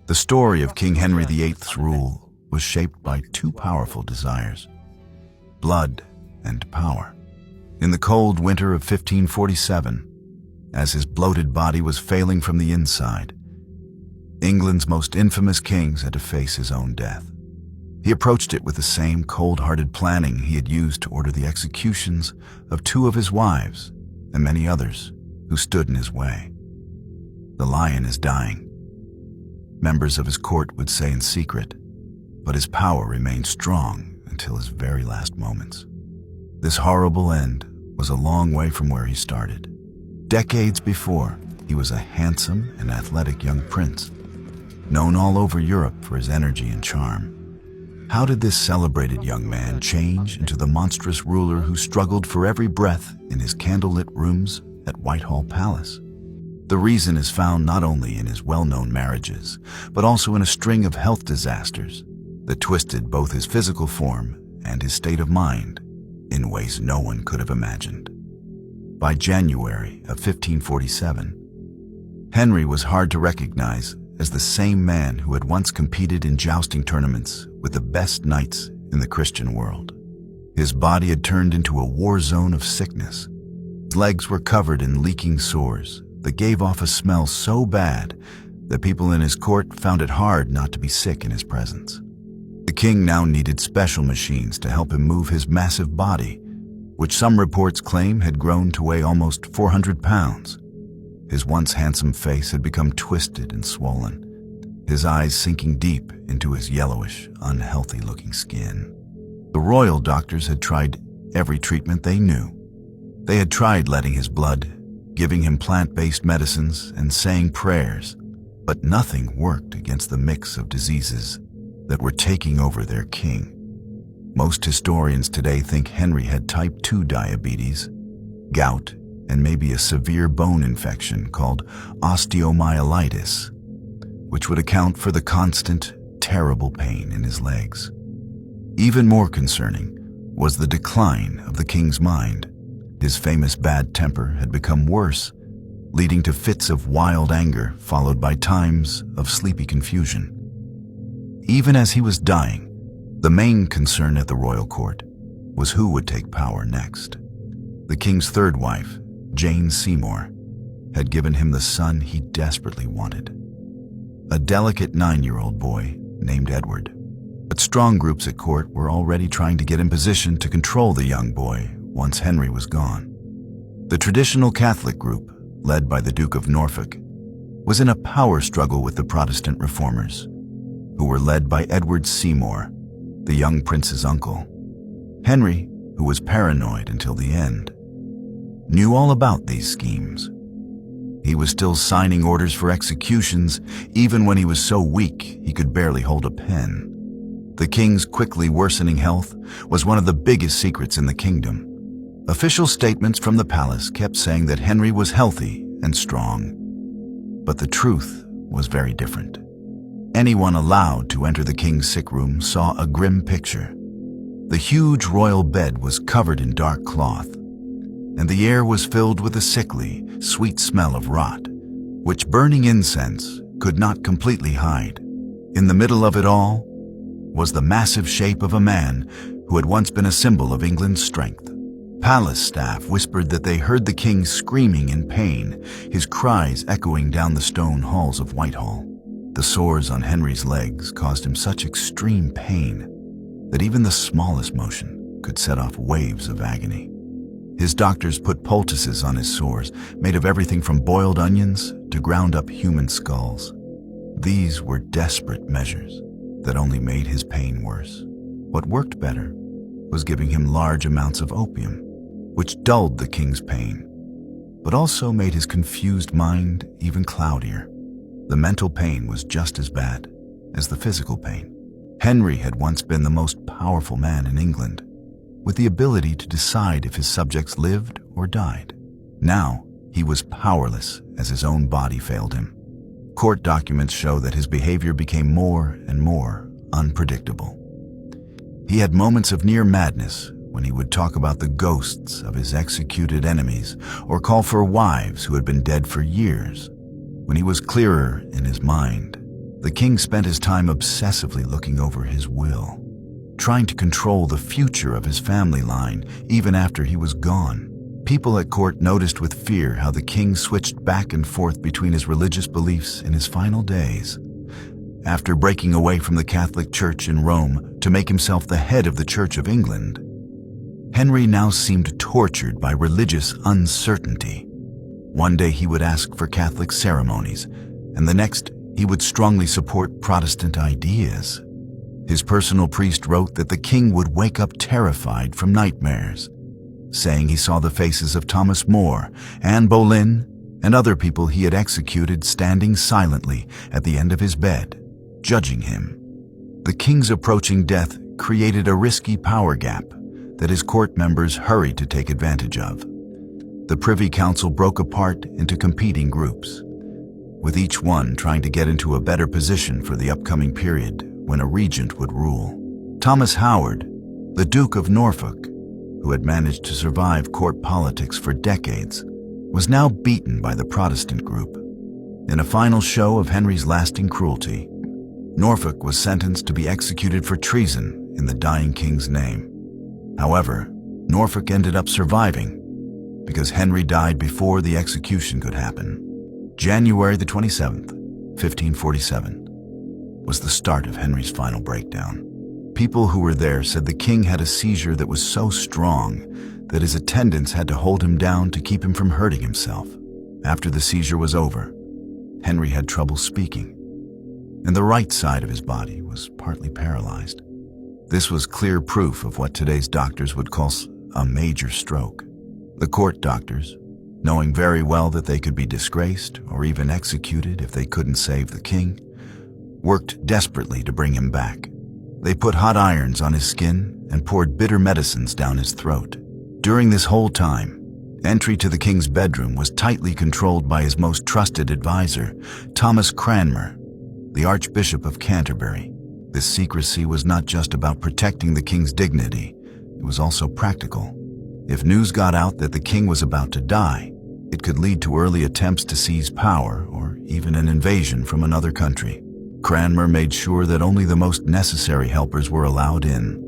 The story of King Henry VIII's rule was shaped by two powerful desires: blood and power. In the cold winter of 1547, as his bloated body was failing from the inside, England's most infamous kings had to face his own death. He approached it with the same cold-hearted planning he had used to order the executions of two of his wives and many others who stood in his way. "The lion is dying," members of his court would say in secret, but his power remained strong until his very last moments. This horrible end was a long way from where he started. Decades before, he was a handsome and athletic young prince, known all over Europe for his energy and charm. How did this celebrated young man change into the monstrous ruler who struggled for every breath in his candlelit rooms at Whitehall Palace? The reason is found not only in his well-known marriages, but also in a string of health disasters that twisted both his physical form and his state of mind in ways no one could have imagined. By January of 1547, Henry was hard to recognize as the same man who had once competed in jousting tournaments with the best knights in the Christian world. His body had turned into a war zone of sickness. His legs were covered in leaking sores that gave off a smell so bad that people in his court found it hard not to be sick in his presence. The king now needed special machines to help him move his massive body, which some reports claim had grown to weigh almost 400 pounds. His once handsome face had become twisted and swollen, his eyes sinking deep into his yellowish, unhealthy-looking skin. The royal doctors had tried every treatment they knew. They had tried letting his blood, giving him plant-based medicines, and saying prayers, but nothing worked against the mix of diseases that were taking over their king. Most historians today think Henry had type 2 diabetes, gout, and maybe a severe bone infection called osteomyelitis, which would account for the constant, terrible pain in his legs. Even more concerning was the decline of the king's mind. His famous bad temper had become worse, leading to fits of wild anger followed by times of sleepy confusion. Even as he was dying, the main concern at the royal court was who would take power next. The king's third wife, Jane Seymour, had given him the son he desperately wanted, a delicate 9-year-old boy named Edward. But strong groups at court were already trying to get in position to control the young boy once Henry was gone. The traditional Catholic group, led by the Duke of Norfolk, was in a power struggle with the Protestant reformers, who were led by Edward Seymour, the young prince's uncle. Henry, who was paranoid until the end, knew all about these schemes. He was still signing orders for executions even when he was so weak he could barely hold a pen. The king's quickly worsening health was one of the biggest secrets in the kingdom. Official statements from the palace kept saying that Henry was healthy and strong, but the truth was very different. Anyone allowed to enter the king's sick room saw a grim picture. The huge royal bed was covered in dark cloth, and the air was filled with a sickly, sweet smell of rot, which burning incense could not completely hide. In the middle of it all was the massive shape of a man who had once been a symbol of England's strength. Palace staff whispered that they heard the king screaming in pain, his cries echoing down the stone halls of Whitehall. The sores on Henry's legs caused him such extreme pain that even the smallest motion could set off waves of agony. His doctors put poultices on his sores, made of everything from boiled onions to ground-up human skulls. These were desperate measures that only made his pain worse. What worked better was giving him large amounts of opium, which dulled the king's pain, but also made his confused mind even cloudier. The mental pain was just as bad as the physical pain. Henry had once been the most powerful man in England, with the ability to decide if his subjects lived or died. Now, he was powerless as his own body failed him. Court documents show that his behavior became more and more unpredictable. He had moments of near madness when he would talk about the ghosts of his executed enemies or call for wives who had been dead for years. When he was clearer in his mind, The king spent his time obsessively looking over his will, trying to control the future of his family line even after he was gone. People at court noticed with fear how the king switched back and forth between his religious beliefs in his final days. After breaking away from the Catholic Church in Rome to make himself the head of the Church of England, Henry now seemed tortured by religious uncertainty. One day he would ask for Catholic ceremonies, and the next he would strongly support Protestant ideas. His personal priest wrote that the king would wake up terrified from nightmares, saying he saw the faces of Thomas More, Anne Boleyn, and other people he had executed standing silently at the end of his bed, judging him. The king's approaching death created a risky power gap that his court members hurried to take advantage of. The Privy Council broke apart into competing groups, with each one trying to get into a better position for the upcoming period when a regent would rule. Thomas Howard, the Duke of Norfolk, who had managed to survive court politics for decades, was now beaten by the Protestant group. In a final show of Henry's lasting cruelty, Norfolk was sentenced to be executed for treason in the dying king's name. However, Norfolk ended up surviving because Henry died before the execution could happen. January the 27th, 1547, was the start of Henry's final breakdown. People who were there said the king had a seizure that was so strong that his attendants had to hold him down to keep him from hurting himself. After the seizure was over, Henry had trouble speaking, and the right side of his body was partly paralyzed. This was clear proof of what today's doctors would call a major stroke. The court doctors, knowing very well that they could be disgraced or even executed if they couldn't save the king, worked desperately to bring him back. They put hot irons on his skin and poured bitter medicines down his throat. During this whole time, entry to the king's bedroom was tightly controlled by his most trusted advisor, Thomas Cranmer, the Archbishop of Canterbury. This secrecy was not just about protecting the king's dignity, it was also practical. If news got out that the king was about to die, it could lead to early attempts to seize power or even an invasion from another country. Cranmer made sure that only the most necessary helpers were allowed in,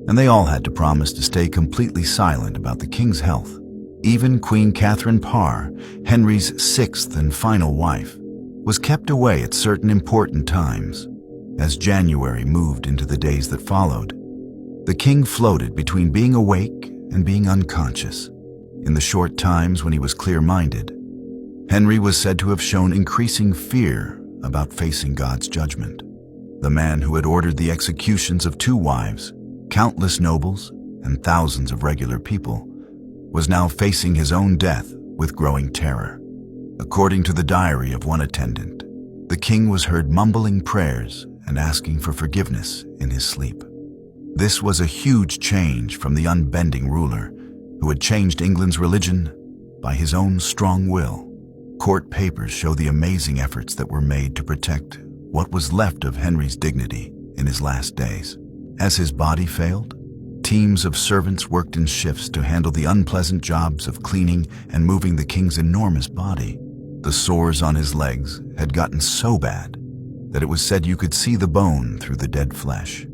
and they all had to promise to stay completely silent about the king's health. Even Queen Catherine Parr, Henry's sixth and final wife, was kept away at certain important times. As January moved into the days that followed, the king floated between being awake and being unconscious. In the short times when he was clear-minded, Henry was said to have shown increasing fear about facing God's judgment. The man who had ordered the executions of 2 wives, countless nobles, and thousands of regular people, was now facing his own death with growing terror. According to the diary of one attendant, the king was heard mumbling prayers and asking for forgiveness in his sleep. This was a huge change from the unbending ruler who had changed England's religion by his own strong will. Court papers show the amazing efforts that were made to protect what was left of Henry's dignity in his last days. As his body failed, teams of servants worked in shifts to handle the unpleasant jobs of cleaning and moving the king's enormous body. The sores on his legs had gotten so bad that it was said you could see the bone through the dead flesh.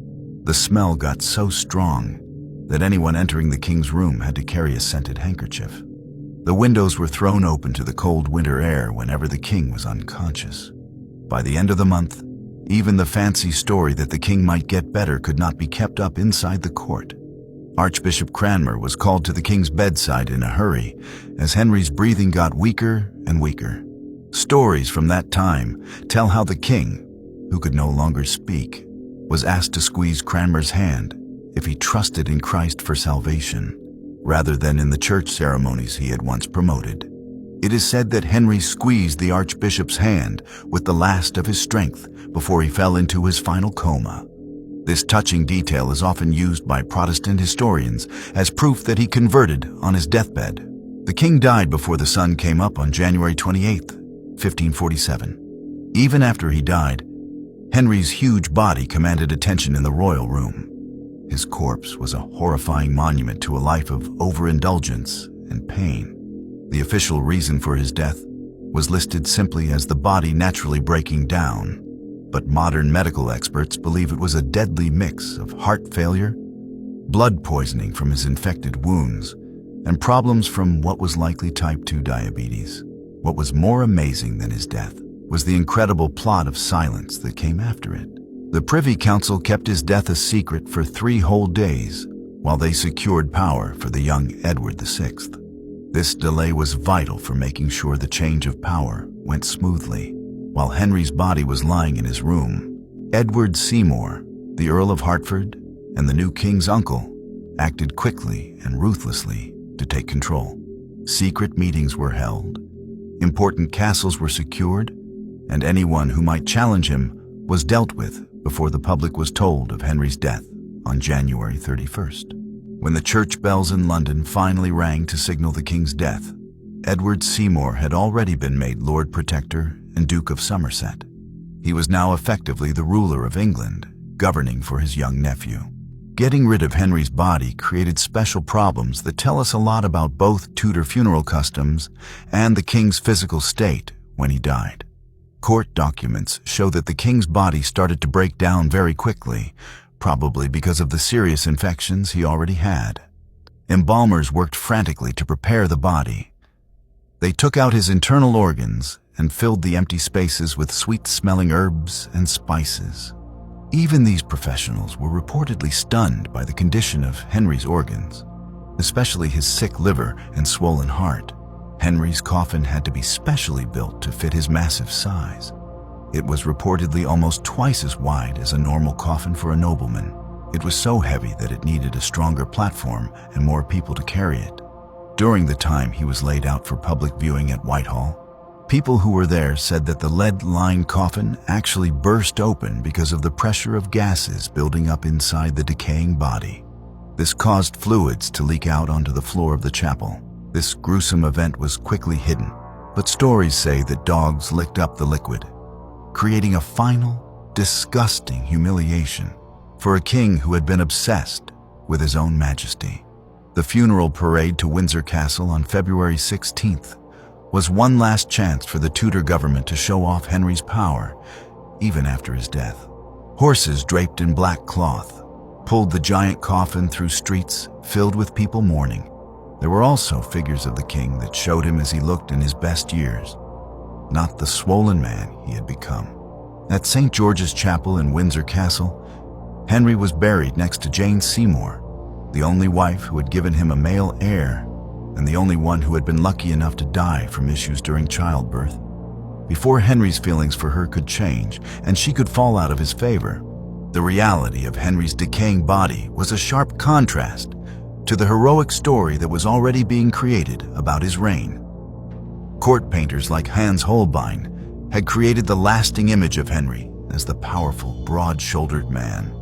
The smell got so strong that anyone entering the king's room had to carry a scented handkerchief. The windows were thrown open to the cold winter air whenever the king was unconscious. By the end of the month, even the fancy story that the king might get better could not be kept up inside the court. Archbishop Cranmer was called to the king's bedside in a hurry as Henry's breathing got weaker and weaker. Stories from that time tell how the king, who could no longer speak, was asked to squeeze Cranmer's hand if he trusted in Christ for salvation, rather than in the church ceremonies he had once promoted. It is said that Henry squeezed the archbishop's hand with the last of his strength before he fell into his final coma. This touching detail is often used by Protestant historians as proof that he converted on his deathbed. The king died before the sun came up on January 28, 1547. Even after he died, Henry's huge body commanded attention in the royal room. His corpse was a horrifying monument to a life of overindulgence and pain. The official reason for his death was listed simply as the body naturally breaking down, but modern medical experts believe it was a deadly mix of heart failure, blood poisoning from his infected wounds, and problems from what was likely type 2 diabetes. What was more amazing than his death was the incredible plot of silence that came after it. The Privy Council kept his death a secret for 3 whole days while they secured power for the young Edward VI. This delay was vital for making sure the change of power went smoothly. While Henry's body was lying in his room, Edward Seymour, the Earl of Hertford and the new king's uncle, acted quickly and ruthlessly to take control. Secret meetings were held, important castles were secured, and anyone who might challenge him was dealt with before the public was told of Henry's death on January 31st. When the church bells in London finally rang to signal the king's death, Edward Seymour had already been made Lord Protector and Duke of Somerset. He was now effectively the ruler of England, governing for his young nephew. Getting rid of Henry's body created special problems that tell us a lot about both Tudor funeral customs and the king's physical state when he died. Court documents show that the king's body started to break down very quickly, probably because of the serious infections he already had. Embalmers worked frantically to prepare the body. They took out his internal organs and filled the empty spaces with sweet-smelling herbs and spices. Even these professionals were reportedly stunned by the condition of Henry's organs, especially his sick liver and swollen heart. Henry's coffin had to be specially built to fit his massive size. It was reportedly almost twice as wide as a normal coffin for a nobleman. It was so heavy that it needed a stronger platform and more people to carry it. During the time he was laid out for public viewing at Whitehall, people who were there said that the lead-lined coffin actually burst open because of the pressure of gases building up inside the decaying body. This caused fluids to leak out onto the floor of the chapel. This gruesome event was quickly hidden, but stories say that dogs licked up the liquid, creating a final, disgusting humiliation for a king who had been obsessed with his own majesty. The funeral parade to Windsor Castle on February 16th was one last chance for the Tudor government to show off Henry's power, even after his death. Horses draped in black cloth pulled the giant coffin through streets filled with people mourning. There were also figures of the king that showed him as he looked in his best years, not the swollen man he had become. At St. George's Chapel in Windsor Castle, Henry was buried next to Jane Seymour, the only wife who had given him a male heir and the only one who had been lucky enough to die from issues during childbirth. Before Henry's feelings for her could change and she could fall out of his favor, the reality of Henry's decaying body was a sharp contrast to the heroic story that was already being created about his reign. Court painters like Hans Holbein had created the lasting image of Henry as the powerful, broad-shouldered man,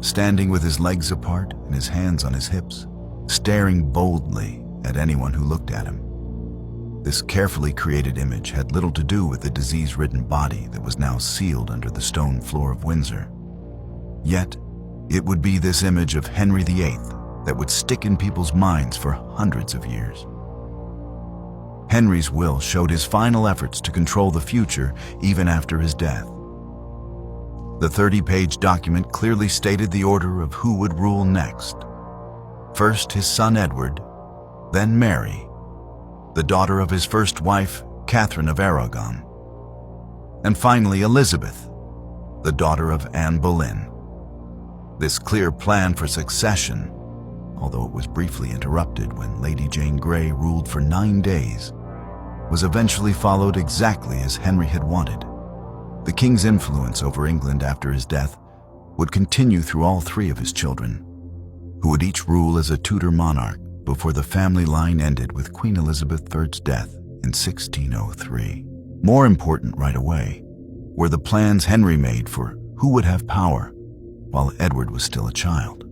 standing with his legs apart and his hands on his hips, staring boldly at anyone who looked at him. This carefully created image had little to do with the disease-ridden body that was now sealed under the stone floor of Windsor. Yet, it would be this image of Henry VIII that would stick in people's minds for hundreds of years. Henry's will showed his final efforts to control the future even after his death. The 30-page document clearly stated the order of who would rule next. First his son Edward, then Mary, the daughter of his first wife, Catherine of Aragon, and finally Elizabeth, the daughter of Anne Boleyn. This clear plan for succession, although it was briefly interrupted when Lady Jane Grey ruled for 9 days, was eventually followed exactly as Henry had wanted. The king's influence over England after his death would continue through all 3 of his children, who would each rule as a Tudor monarch before the family line ended with Queen Elizabeth I's death in 1603. More important right away were the plans Henry made for who would have power while Edward was still a child.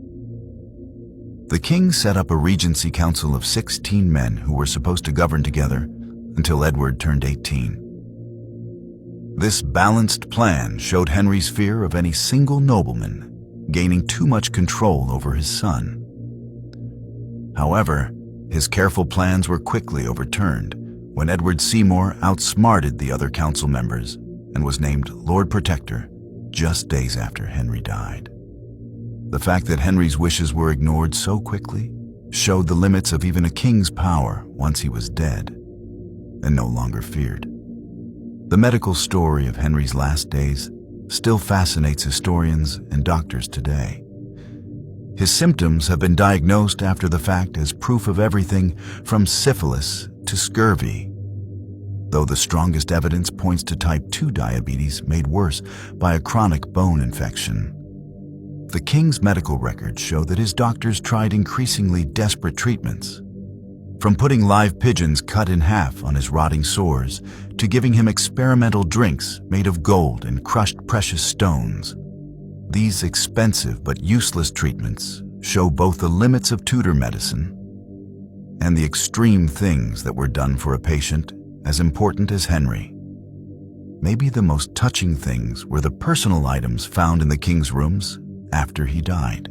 The king set up a regency council of 16 men who were supposed to govern together until Edward turned 18. This balanced plan showed Henry's fear of any single nobleman gaining too much control over his son. However, his careful plans were quickly overturned when Edward Seymour outsmarted the other council members and was named Lord Protector just days after Henry died. The fact that Henry's wishes were ignored so quickly showed the limits of even a king's power once he was dead and no longer feared. The medical story of Henry's last days still fascinates historians and doctors today. His symptoms have been diagnosed after the fact as proof of everything from syphilis to scurvy, though the strongest evidence points to type 2 diabetes made worse by a chronic bone infection. The king's medical records show that his doctors tried increasingly desperate treatments, from putting live pigeons cut in half on his rotting sores to giving him experimental drinks made of gold and crushed precious stones. These expensive but useless treatments show both the limits of Tudor medicine and the extreme things that were done for a patient as important as Henry. Maybe the most touching things were the personal items found in the king's rooms after he died.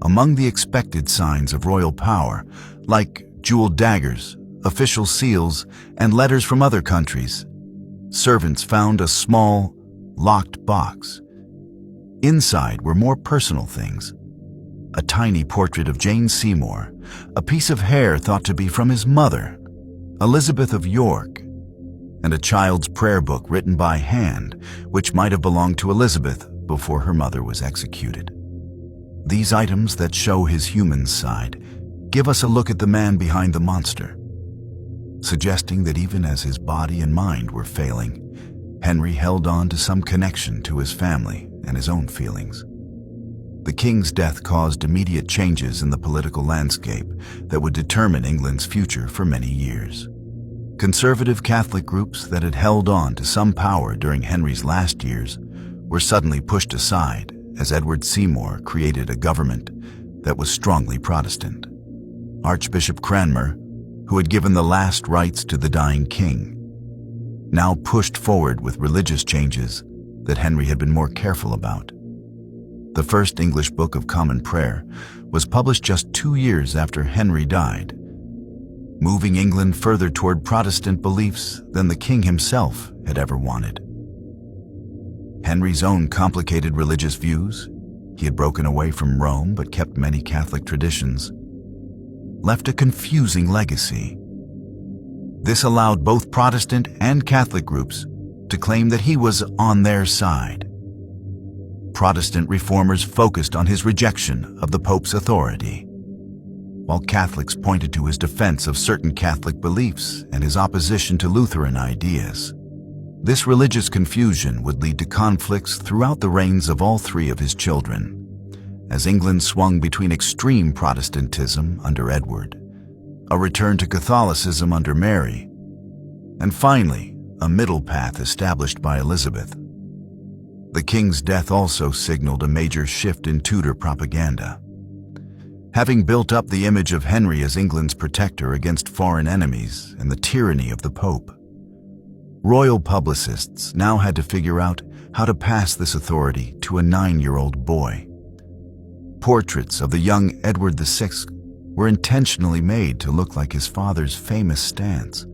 Among the expected signs of royal power, like jeweled daggers, official seals, and letters from other countries, servants found a small, locked box. Inside were more personal things: a tiny portrait of Jane Seymour, a piece of hair thought to be from his mother, Elizabeth of York, and a child's prayer book written by hand, which might have belonged to Elizabeth before her mother was executed. These items that show his human side give us a look at the man behind the monster, suggesting that even as his body and mind were failing, Henry held on to some connection to his family and his own feelings. The king's death caused immediate changes in the political landscape that would determine England's future for many years. Conservative Catholic groups that had held on to some power during Henry's last years were suddenly pushed aside as Edward Seymour created a government that was strongly Protestant. Archbishop Cranmer, who had given the last rites to the dying king, now pushed forward with religious changes that Henry had been more careful about. The first English Book of Common Prayer was published just 2 years after Henry died, moving England further toward Protestant beliefs than the king himself had ever wanted. Henry's own complicated religious views — he had broken away from Rome but kept many Catholic traditions — left a confusing legacy. This allowed both Protestant and Catholic groups to claim that he was on their side. Protestant reformers focused on his rejection of the Pope's authority, while Catholics pointed to his defense of certain Catholic beliefs and his opposition to Lutheran ideas. This religious confusion would lead to conflicts throughout the reigns of all 3 of his children, as England swung between extreme Protestantism under Edward, a return to Catholicism under Mary, and finally, a middle path established by Elizabeth. The king's death also signaled a major shift in Tudor propaganda. Having built up the image of Henry as England's protector against foreign enemies and the tyranny of the Pope, royal publicists now had to figure out how to pass this authority to a 9-year-old boy. Portraits of the young Edward VI were intentionally made to look like his father's famous stance,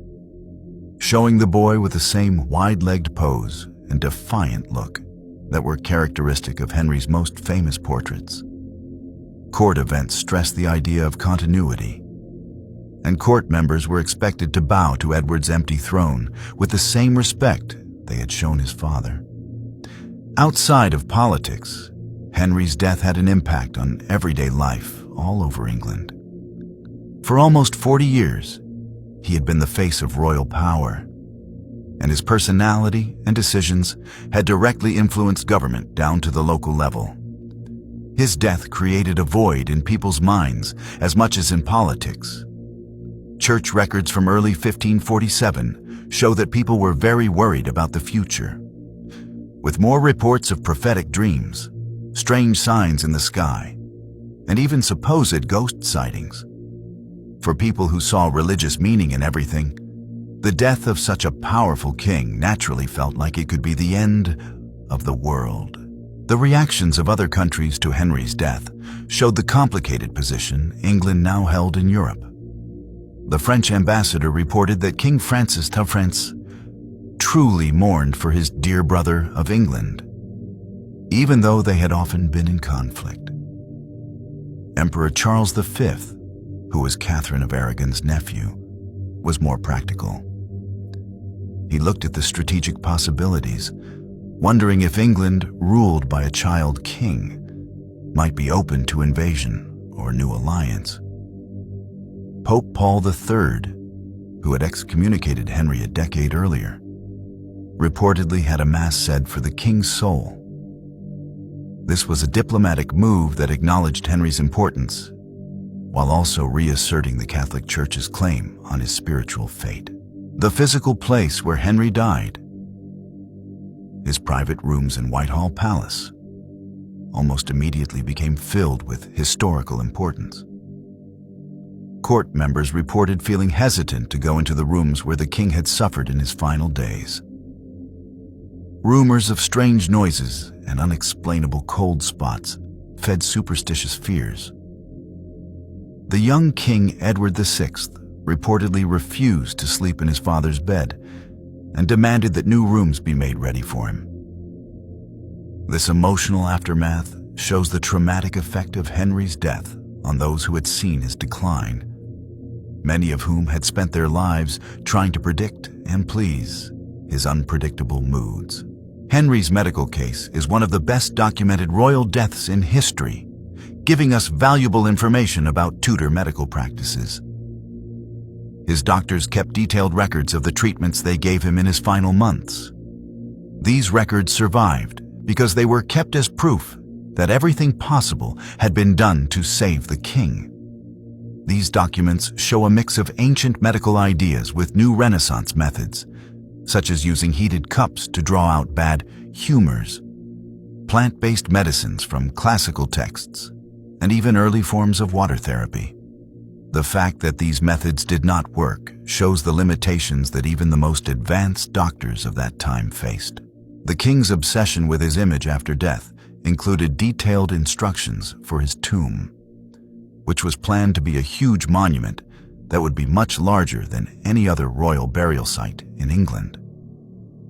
showing the boy with the same wide-legged pose and defiant look that were characteristic of Henry's most famous portraits. Court events stressed the idea of continuity, and court members were expected to bow to Edward's empty throne with the same respect they had shown his father. Outside of politics, Henry's death had an impact on everyday life all over England. For almost 40 years, he had been the face of royal power, and his personality and decisions had directly influenced government down to the local level. His death created a void in people's minds as much as in politics. Church records from early 1547 show that people were very worried about the future, with more reports of prophetic dreams, strange signs in the sky, and even supposed ghost sightings. For people who saw religious meaning in everything, the death of such a powerful king naturally felt like it could be the end of the world. The reactions of other countries to Henry's death showed the complicated position England now held in Europe. The French ambassador reported that King Francis of France truly mourned for his dear brother of England, even though they had often been in conflict. Emperor Charles V, who was Catherine of Aragon's nephew, was more practical. He looked at the strategic possibilities, wondering if England, ruled by a child king, might be open to invasion or new alliance. Pope Paul III, who had excommunicated Henry a decade earlier, reportedly had a mass said for the king's soul. This was a diplomatic move that acknowledged Henry's importance, while also reasserting the Catholic Church's claim on his spiritual fate. The physical place where Henry died, his private rooms in Whitehall Palace, almost immediately became filled with historical importance. Court members reported feeling hesitant to go into the rooms where the king had suffered in his final days. Rumors of strange noises and unexplainable cold spots fed superstitious fears. The young King Edward VI reportedly refused to sleep in his father's bed and demanded that new rooms be made ready for him. This emotional aftermath shows the traumatic effect of Henry's death on those who had seen his decline, many of whom had spent their lives trying to predict and please his unpredictable moods. Henry's medical case is one of the best documented royal deaths in history, giving us valuable information about Tudor medical practices. His doctors kept detailed records of the treatments they gave him in his final months. These records survived because they were kept as proof that everything possible had been done to save the king. These documents show a mix of ancient medical ideas with new Renaissance methods, such as using heated cups to draw out bad humors, plant-based medicines from classical texts, and even early forms of water therapy. The fact that these methods did not work shows the limitations that even the most advanced doctors of that time faced. The king's obsession with his image after death included detailed instructions for his tomb, which was planned to be a huge monument that would be much larger than any other royal burial site in England.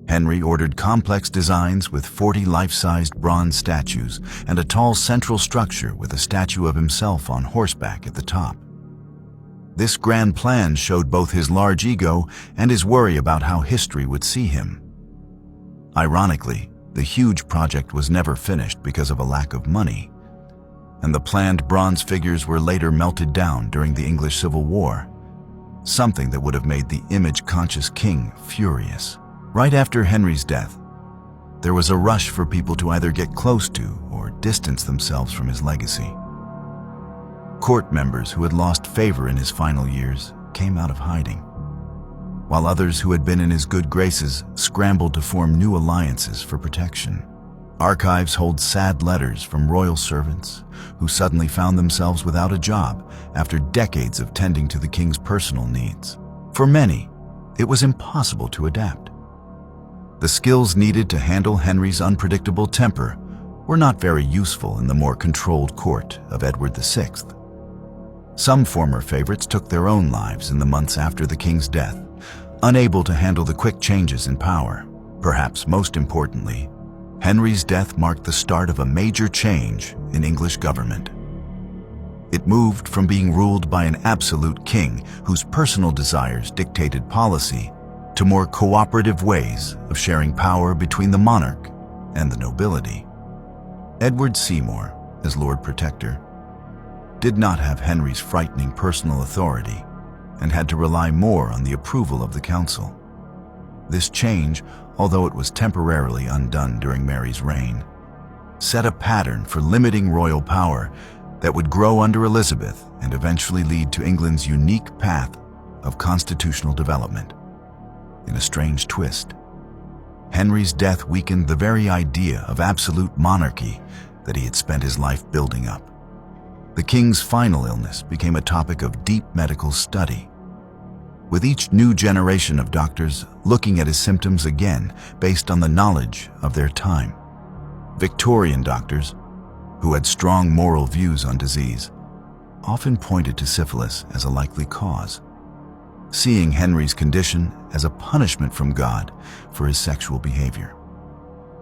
Henry ordered complex designs with 40 life-sized bronze statues and a tall central structure with a statue of himself on horseback at the top. This grand plan showed both his large ego and his worry about how history would see him. Ironically, the huge project was never finished because of a lack of money, and the planned bronze figures were later melted down during the English Civil War, something that would have made the image-conscious king furious. Right after Henry's death, there was a rush for people to either get close to or distance themselves from his legacy. Court members who had lost favor in his final years came out of hiding, while others who had been in his good graces scrambled to form new alliances for protection. Archives hold sad letters from royal servants who suddenly found themselves without a job after decades of tending to the king's personal needs. For many, it was impossible to adapt. The skills needed to handle Henry's unpredictable temper were not very useful in the more controlled court of Edward VI. Some former favorites took their own lives in the months after the king's death, unable to handle the quick changes in power. Perhaps most importantly, Henry's death marked the start of a major change in English government. It moved from being ruled by an absolute king whose personal desires dictated policy to more cooperative ways of sharing power between the monarch and the nobility. Edward Seymour, as Lord Protector, did not have Henry's frightening personal authority and had to rely more on the approval of the council. This change, although it was temporarily undone during Mary's reign, set a pattern for limiting royal power that would grow under Elizabeth and eventually lead to England's unique path of constitutional development. In a strange twist, Henry's death weakened the very idea of absolute monarchy that he had spent his life building up. The king's final illness became a topic of deep medical study, with each new generation of doctors looking at his symptoms again based on the knowledge of their time. Victorian doctors, who had strong moral views on disease, often pointed to syphilis as a likely cause. seeing Henry's condition as a punishment from God for his sexual behavior.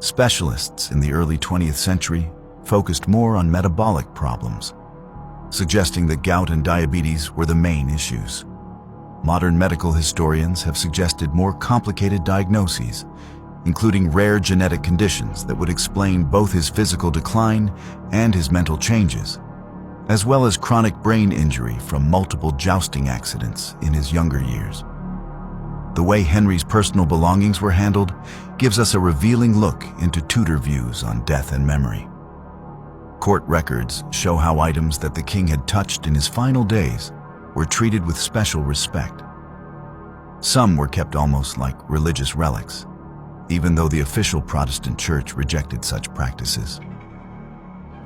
Specialists in the early 20th century focused more on metabolic problems, suggesting that gout and diabetes were the main issues. Modern medical historians have suggested more complicated diagnoses, including rare genetic conditions that would explain both his physical decline and his mental changes, as well as chronic brain injury from multiple jousting accidents in his younger years. The way Henry's personal belongings were handled gives us a revealing look into Tudor views on death and memory. Court records show how items that the king had touched in his final days were treated with special respect. Some were kept almost like religious relics, even though the official Protestant church rejected such practices.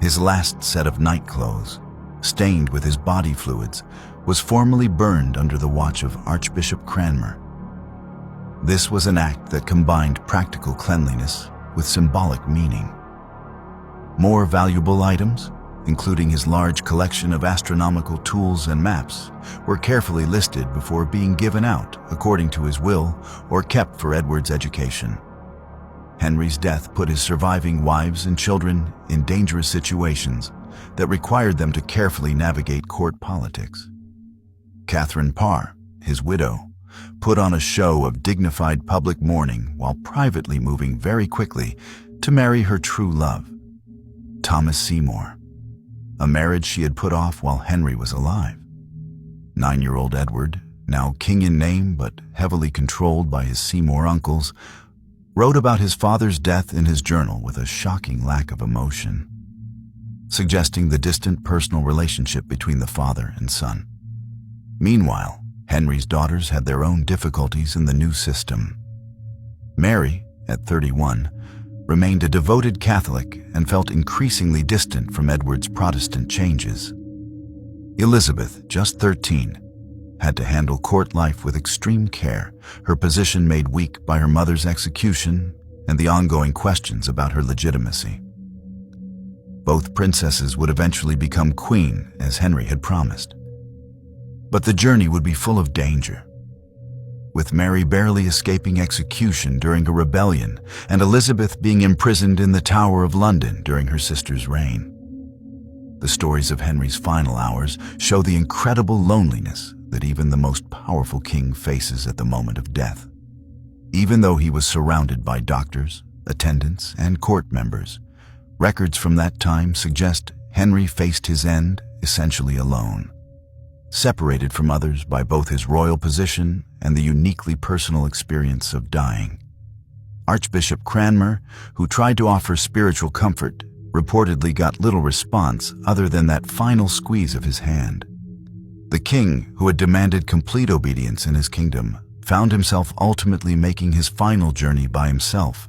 His last set of night clothes, stained with his body fluids, was formally burned under the watch of Archbishop Cranmer. This was an act that combined practical cleanliness with symbolic meaning. More valuable items, including his large collection of astronomical tools and maps, were carefully listed before being given out according to his will or kept for Edward's education. Henry's death put his surviving wives and children in dangerous situations that required them to carefully navigate court politics. Catherine Parr, his widow, put on a show of dignified public mourning while privately moving very quickly to marry her true love, Thomas Seymour, a marriage she had put off while Henry was alive. 9-year-old Edward, now king in name but heavily controlled by his Seymour uncles, wrote about his father's death in his journal with a shocking lack of emotion, suggesting the distant personal relationship between the father and son. Meanwhile, Henry's daughters had their own difficulties in the new system. Mary, at 31, remained a devoted Catholic and felt increasingly distant from Edward's Protestant changes. Elizabeth, just 13, had to handle court life with extreme care, her position made weak by her mother's execution and the ongoing questions about her legitimacy. Both princesses would eventually become queen, as Henry had promised. But the journey would be full of danger, with Mary barely escaping execution during a rebellion and Elizabeth being imprisoned in the Tower of London during her sister's reign. The stories of Henry's final hours show the incredible loneliness that even the most powerful king faces at the moment of death. Even though he was surrounded by doctors, attendants, and court members, records from that time suggest Henry faced his end essentially alone, separated from others by both his royal position and the uniquely personal experience of dying. Archbishop Cranmer, who tried to offer spiritual comfort, reportedly got little response other than that final squeeze of his hand. The king, who had demanded complete obedience in his kingdom, found himself ultimately making his final journey by himself,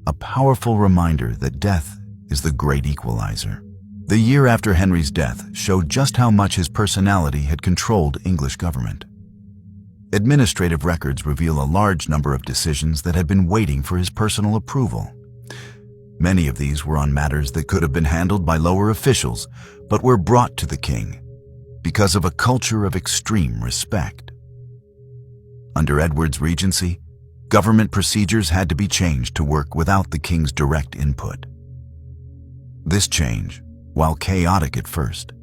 a powerful reminder that death is the great equalizer. The year after Henry's death showed just how much his personality had controlled English government. Administrative records reveal a large number of decisions that had been waiting for his personal approval. Many of these were on matters that could have been handled by lower officials, but were brought to the king because of a culture of extreme respect. Under Edward's regency, government procedures had to be changed to work without the king's direct input. This change, while chaotic at first,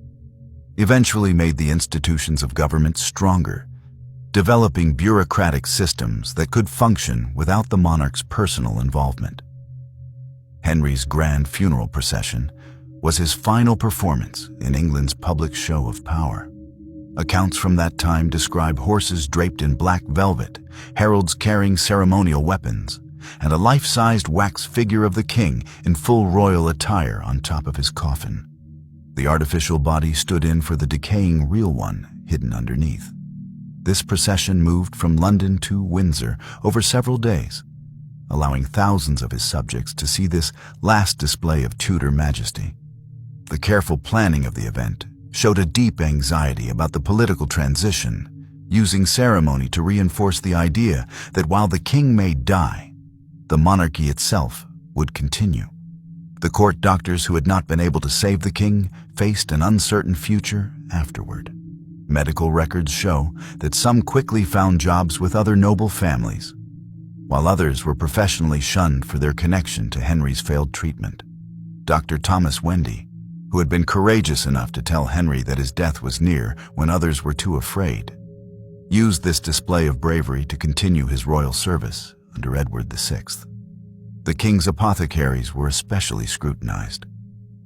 eventually made the institutions of government stronger, developing bureaucratic systems that could function without the monarch's personal involvement. Henry's grand funeral procession was his final performance in England's public show of power. Accounts from that time describe horses draped in black velvet, heralds carrying ceremonial weapons, and a life-sized wax figure of the king in full royal attire on top of his coffin. The artificial body stood in for the decaying real one hidden underneath. This procession moved from London to Windsor over several days, allowing thousands of his subjects to see this last display of Tudor majesty. The careful planning of the event showed a deep anxiety about the political transition, using ceremony to reinforce the idea that while the king may die, the monarchy itself would continue. The court doctors who had not been able to save the king faced an uncertain future afterward. Medical records show that some quickly found jobs with other noble families, while others were professionally shunned for their connection to Henry's failed treatment. Dr. Thomas Wendy, who had been courageous enough to tell Henry that his death was near when others were too afraid, used this display of bravery to continue his royal service under Edward VI. The king's apothecaries were especially scrutinized,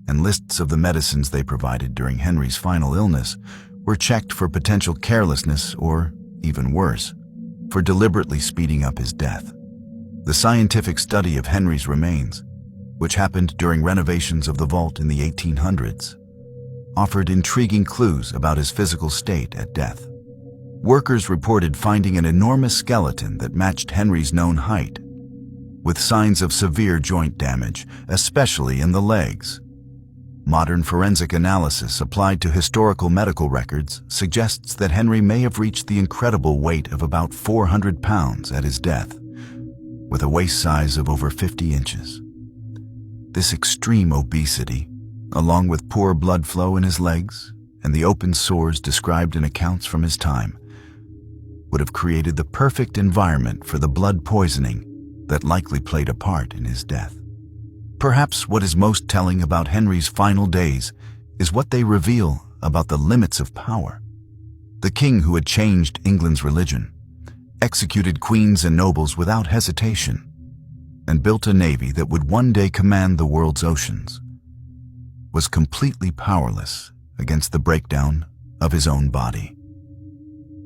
and lists of the medicines they provided during Henry's final illness were checked for potential carelessness or, even worse, for deliberately speeding up his death. The scientific study of Henry's remains, which happened during renovations of the vault in the 1800s, offered intriguing clues about his physical state at death. Workers reported finding an enormous skeleton that matched Henry's known height, with signs of severe joint damage, especially in the legs. Modern forensic analysis applied to historical medical records suggests that Henry may have reached the incredible weight of about 400 pounds at his death, with a waist size of over 50 inches. This extreme obesity, along with poor blood flow in his legs and the open sores described in accounts from his time, would have created the perfect environment for the blood poisoning that likely played a part in his death. Perhaps what is most telling about Henry's final days is what they reveal about the limits of power. The king who had changed England's religion, executed queens and nobles without hesitation, and built a navy that would one day command the world's oceans, was completely powerless against the breakdown of his own body.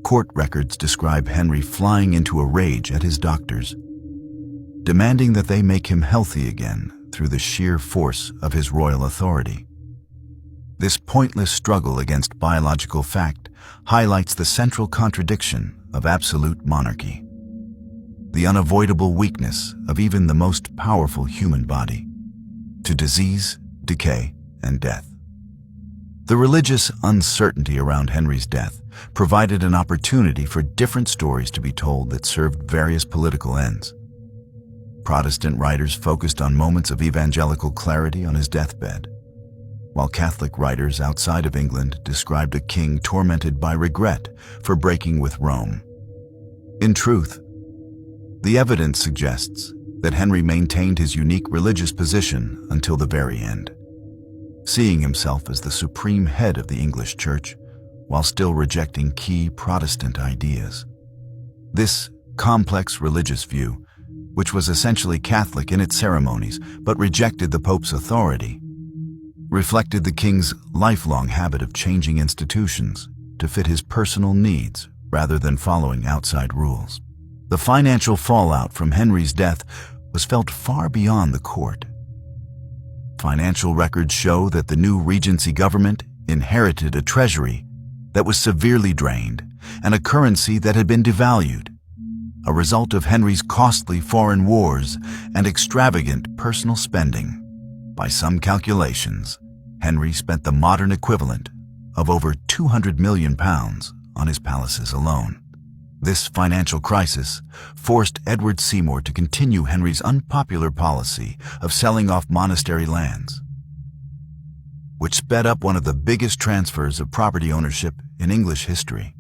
Court records describe Henry flying into a rage at his doctors, demanding that they make him healthy again through the sheer force of his royal authority. This pointless struggle against biological fact highlights the central contradiction of absolute monarchy, the unavoidable weakness of even the most powerful human body, to disease, decay, and death. The religious uncertainty around Henry's death provided an opportunity for different stories to be told that served various political ends. Protestant writers focused on moments of evangelical clarity on his deathbed, while Catholic writers outside of England described a king tormented by regret for breaking with Rome. In truth, the evidence suggests that Henry maintained his unique religious position until the very end, seeing himself as the supreme head of the English Church while still rejecting key Protestant ideas. This complex religious view, which was essentially Catholic in its ceremonies but rejected the Pope's authority, reflected the king's lifelong habit of changing institutions to fit his personal needs rather than following outside rules. The financial fallout from Henry's death was felt far beyond the court. Financial records show that the new Regency government inherited a treasury that was severely drained and a currency that had been devalued, a result of Henry's costly foreign wars and extravagant personal spending. By some calculations, Henry spent the modern equivalent of over £200 million on his palaces alone. This financial crisis forced Edward Seymour to continue Henry's unpopular policy of selling off monastery lands, which sped up one of the biggest transfers of property ownership in English history.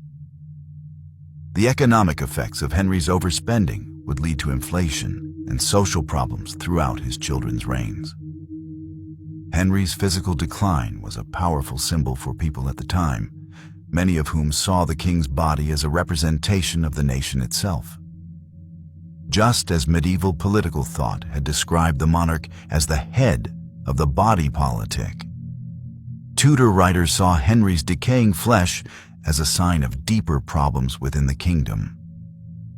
The economic effects of Henry's overspending would lead to inflation and social problems throughout his children's reigns. Henry's physical decline was a powerful symbol for people at the time, many of whom saw the king's body as a representation of the nation itself. Just as medieval political thought had described the monarch as the head of the body politic, Tudor writers saw Henry's decaying flesh as a sign of deeper problems within the kingdom.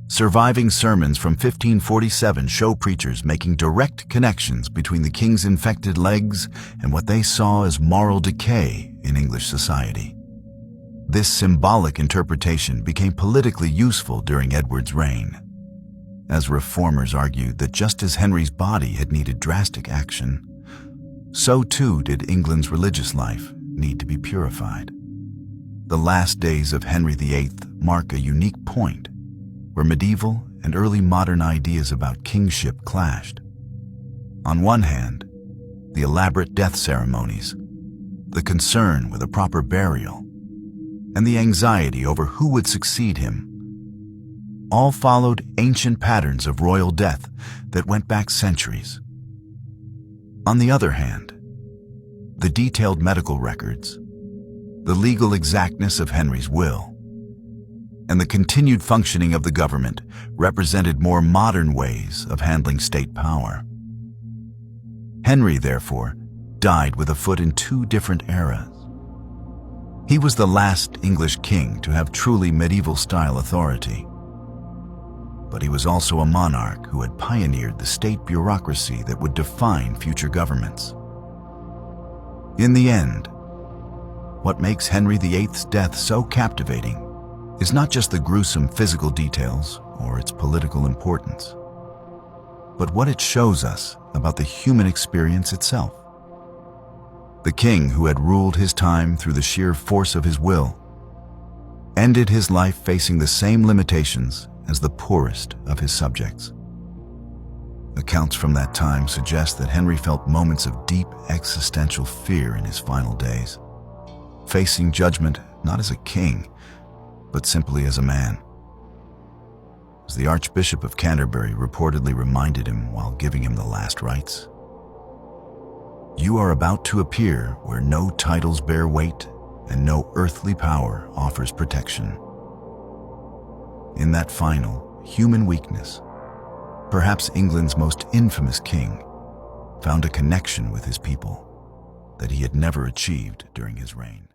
Surviving sermons from 1547 show preachers making direct connections between the king's infected legs and what they saw as moral decay in English society. This symbolic interpretation became politically useful during Edward's reign, as reformers argued that just as Henry's body had needed drastic action, so too did England's religious life need to be purified. The last days of Henry VIII mark a unique point where medieval and early modern ideas about kingship clashed. On one hand, the elaborate death ceremonies, the concern with a proper burial, and the anxiety over who would succeed him all followed ancient patterns of royal death that went back centuries. On the other hand, the detailed medical records, the legal exactness of Henry's will, and the continued functioning of the government represented more modern ways of handling state power. Henry, therefore, died with a foot in two different eras. He was the last English king to have truly medieval-style authority. But he was also a monarch who had pioneered the state bureaucracy that would define future governments. In the end, what makes Henry VIII's death so captivating is not just the gruesome physical details or its political importance, but what it shows us about the human experience itself. The king who had ruled his time through the sheer force of his will ended his life facing the same limitations as the poorest of his subjects. Accounts from that time suggest that Henry felt moments of deep existential fear in his final days, facing judgment not as a king, but simply as a man. As the Archbishop of Canterbury reportedly reminded him while giving him the last rites, "You are about to appear where no titles bear weight and no earthly power offers protection." In that final, human weakness, perhaps England's most infamous king found a connection with his people that he had never achieved during his reign.